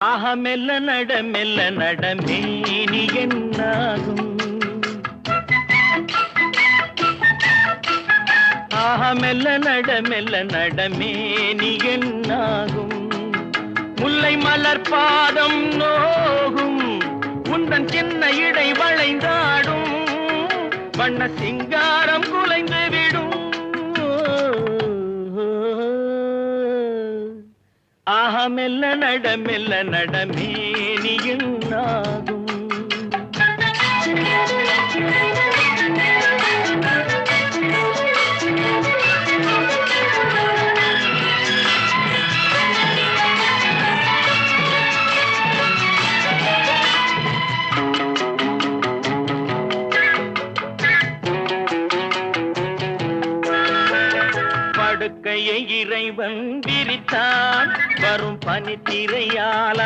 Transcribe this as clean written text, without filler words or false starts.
ஆஹா மெல்ல நட மேனி என்னாகும். ஆஹா மெல்ல நட மேனி என்னாகும். முல்லை மலர் பாதம் நோகும், உந்தன் சின்ன இடை வளைந்தாடும், வண்ண சிங்காரம் குலைந்து விடும். ஆஹா மெல்ல நட மேனி என்னாகும். படுக்கையை இறைவன் விரித்தான், வரும் பனித்திரையால்